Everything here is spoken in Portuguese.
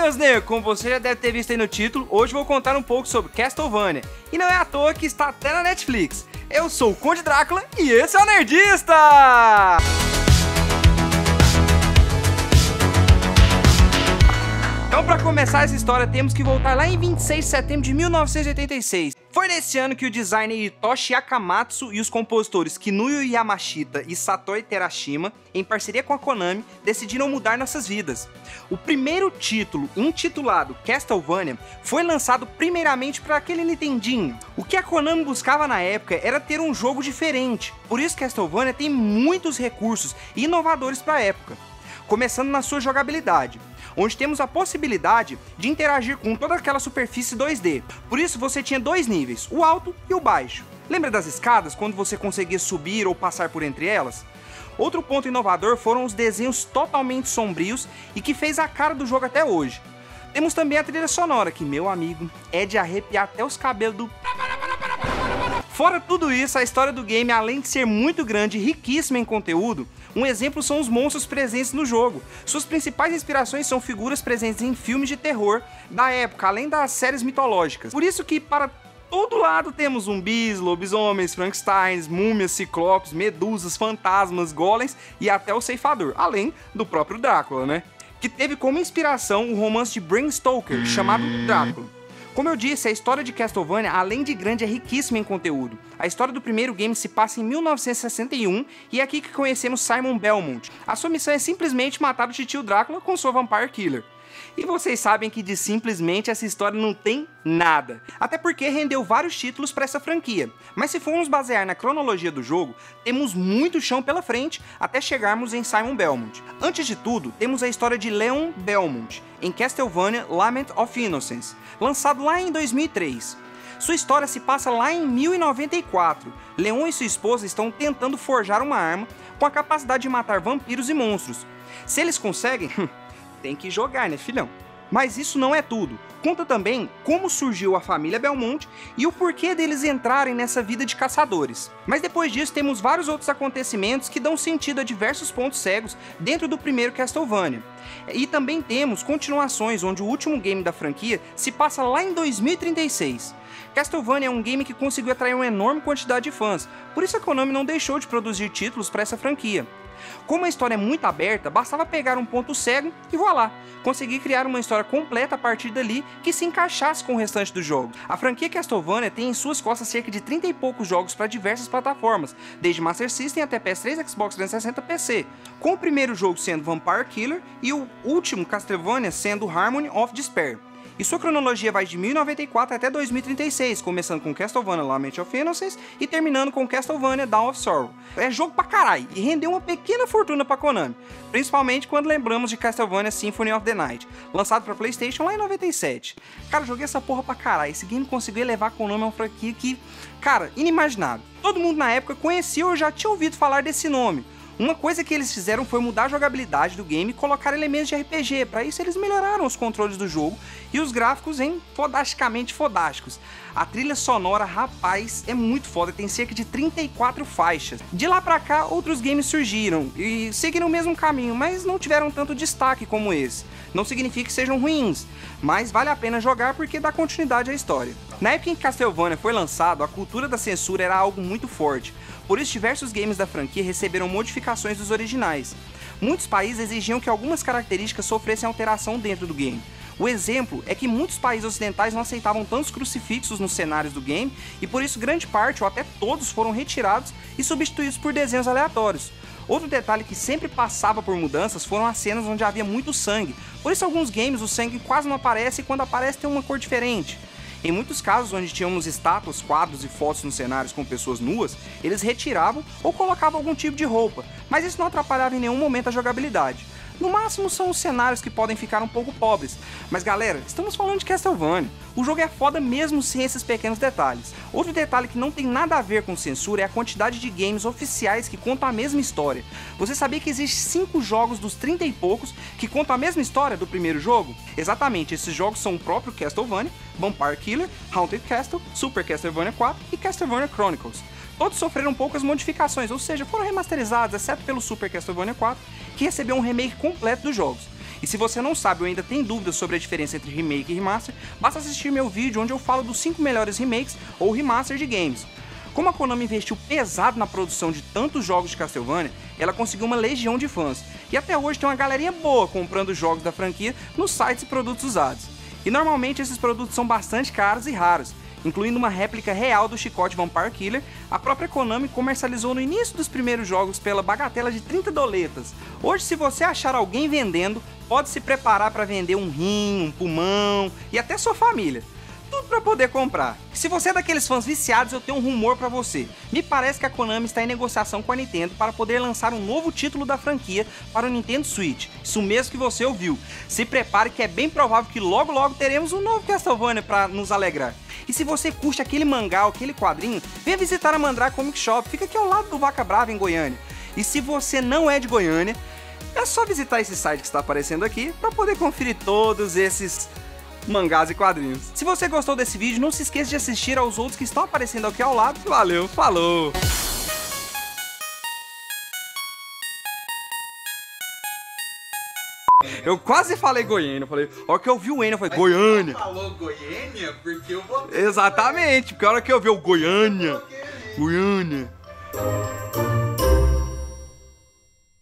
meus negros, como você já deve ter visto aí no título, hoje vou contar um pouco sobre Castlevania. E não é à toa que está até na Netflix. Eu sou o Conde Drácula e esse é o Nerdista! Então, para começar essa história, temos que voltar lá em 26 de setembro de 1986. Foi nesse ano que o designer Hitoshi Akamatsu e os compositores Kinuyo Yamashita e Satoshi Terashima, em parceria com a Konami, decidiram mudar nossas vidas. O primeiro título, intitulado Castlevania, foi lançado primeiramente para aquele Nintendinho. O que a Konami buscava na época era ter um jogo diferente, por isso Castlevania tem muitos recursos inovadores para a época. Começando na sua jogabilidade, onde temos a possibilidade de interagir com toda aquela superfície 2D. Por isso você tinha dois níveis, o alto e o baixo. Lembra das escadas, quando você conseguia subir ou passar por entre elas? Outro ponto inovador foram os desenhos totalmente sombrios e que fez a cara do jogo até hoje. Temos também a trilha sonora, que, meu amigo, é de arrepiar até os cabelos do... Fora tudo isso, a história do game, além de ser muito grande e riquíssima em conteúdo, um exemplo são os monstros presentes no jogo. Suas principais inspirações são figuras presentes em filmes de terror da época, além das séries mitológicas. Por isso que para todo lado temos zumbis, lobisomens, frankensteins, múmias, ciclopes, medusas, fantasmas, golems e até o ceifador, além do próprio Drácula, né? Que teve como inspiração o romance de Bram Stoker, chamado Drácula. Como eu disse, a história de Castlevania, além de grande, é riquíssima em conteúdo. A história do primeiro game se passa em 1961 e é aqui que conhecemos Simon Belmont. A sua missão é simplesmente matar o titio Drácula com sua Vampire Killer. E vocês sabem que de simplesmente essa história não tem nada. Até porque rendeu vários títulos para essa franquia. Mas se formos basear na cronologia do jogo, temos muito chão pela frente até chegarmos em Simon Belmont. Antes de tudo, temos a história de Leon Belmont, em Castlevania Lament of Innocence, lançado lá em 2003. Sua história se passa lá em 1094. Leon e sua esposa estão tentando forjar uma arma com a capacidade de matar vampiros e monstros. Se eles conseguem... tem que jogar, né, filhão? Mas isso não é tudo. Conta também como surgiu a família Belmont e o porquê deles entrarem nessa vida de caçadores. Mas depois disso temos vários outros acontecimentos que dão sentido a diversos pontos cegos dentro do primeiro Castlevania. E também temos continuações onde o último game da franquia se passa lá em 2036. Castlevania é um game que conseguiu atrair uma enorme quantidade de fãs, por isso a Konami não deixou de produzir títulos para essa franquia. Como a história é muito aberta, bastava pegar um ponto cego e voilá, conseguir criar uma história completa a partir dali que se encaixasse com o restante do jogo. A franquia Castlevania tem em suas costas cerca de 30 e poucos jogos para diversas plataformas, desde Master System até PS3, Xbox 360 e PC, com o primeiro jogo sendo Vampire Killer e o último Castlevania sendo Harmony of Despair. E sua cronologia vai de 1094 até 2036, começando com Castlevania Lament of Innocence e terminando com Castlevania Dawn of Sorrow. É jogo pra caralho e rendeu uma pequena fortuna pra Konami, principalmente quando lembramos de Castlevania Symphony of the Night, lançado pra PlayStation lá em 97. Cara, eu joguei essa porra pra caralho, esse game conseguiu elevar a Konami a uma franquia que, cara, inimaginável. Todo mundo na época conhecia ou já tinha ouvido falar desse nome. Uma coisa que eles fizeram foi mudar a jogabilidade do game e colocar elementos de RPG, para isso eles melhoraram os controles do jogo e os gráficos em fodasticamente fodásticos. A trilha sonora, rapaz, é muito foda, tem cerca de 34 faixas. De lá pra cá, outros games surgiram e seguiram o mesmo caminho, mas não tiveram tanto destaque como esse. Não significa que sejam ruins, mas vale a pena jogar porque dá continuidade à história. Na época em que Castlevania foi lançado, a cultura da censura era algo muito forte. Por isso, diversos games da franquia receberam modificações dos originais. Muitos países exigiam que algumas características sofressem alteração dentro do game. O exemplo é que muitos países ocidentais não aceitavam tantos crucifixos nos cenários do game e por isso grande parte ou até todos foram retirados e substituídos por desenhos aleatórios. Outro detalhe que sempre passava por mudanças foram as cenas onde havia muito sangue, por isso alguns games o sangue quase não aparece e quando aparece tem uma cor diferente. Em muitos casos onde tínhamos estátuas, quadros e fotos nos cenários com pessoas nuas, eles retiravam ou colocavam algum tipo de roupa, mas isso não atrapalhava em nenhum momento a jogabilidade. No máximo são os cenários que podem ficar um pouco pobres, mas galera, estamos falando de Castlevania. O jogo é foda mesmo sem esses pequenos detalhes. Outro detalhe que não tem nada a ver com censura é a quantidade de games oficiais que contam a mesma história. Você sabia que existe 5 jogos dos 30 e poucos que contam a mesma história do primeiro jogo? Exatamente, esses jogos são o próprio Castlevania, Vampire Killer, Haunted Castle, Super Castlevania 4 e Castlevania Chronicles. Todos sofreram poucas modificações, ou seja, foram remasterizados, exceto pelo Super Castlevania 4, que recebeu um remake completo dos jogos. E se você não sabe ou ainda tem dúvidas sobre a diferença entre remake e remaster, basta assistir meu vídeo onde eu falo dos 5 melhores remakes ou remaster de games. Como a Konami investiu pesado na produção de tantos jogos de Castlevania, ela conseguiu uma legião de fãs, e até hoje tem uma galerinha boa comprando jogos da franquia nos sites e produtos usados. E normalmente esses produtos são bastante caros e raros, incluindo uma réplica real do chicote Vampire Killer. A própria Konami comercializou no início dos primeiros jogos pela bagatela de 30 doletas. Hoje, se você achar alguém vendendo, pode se preparar para vender um rim, um pulmão e até sua família. Tudo para poder comprar. Se você é daqueles fãs viciados, eu tenho um rumor para você. Me parece que a Konami está em negociação com a Nintendo para poder lançar um novo título da franquia para o Nintendo Switch. Isso mesmo que você ouviu. Se prepare que é bem provável que logo logo teremos um novo Castlevania para nos alegrar. E se você curte aquele mangá, aquele quadrinho, venha visitar a Mandrake Comic Shop, fica aqui ao lado do Vaca Brava em Goiânia. E se você não é de Goiânia, é só visitar esse site que está aparecendo aqui para poder conferir todos esses mangás e quadrinhos. Se você gostou desse vídeo, não se esqueça de assistir aos outros que estão aparecendo aqui ao lado. Valeu, falou! Eu quase falei Goiânia, eu falei, a hora que eu vi o Enio, eu falei, Goiânia. Você falou Goiânia porque eu vou... Exatamente, porque a hora que eu vi o Goiânia, Goiânia.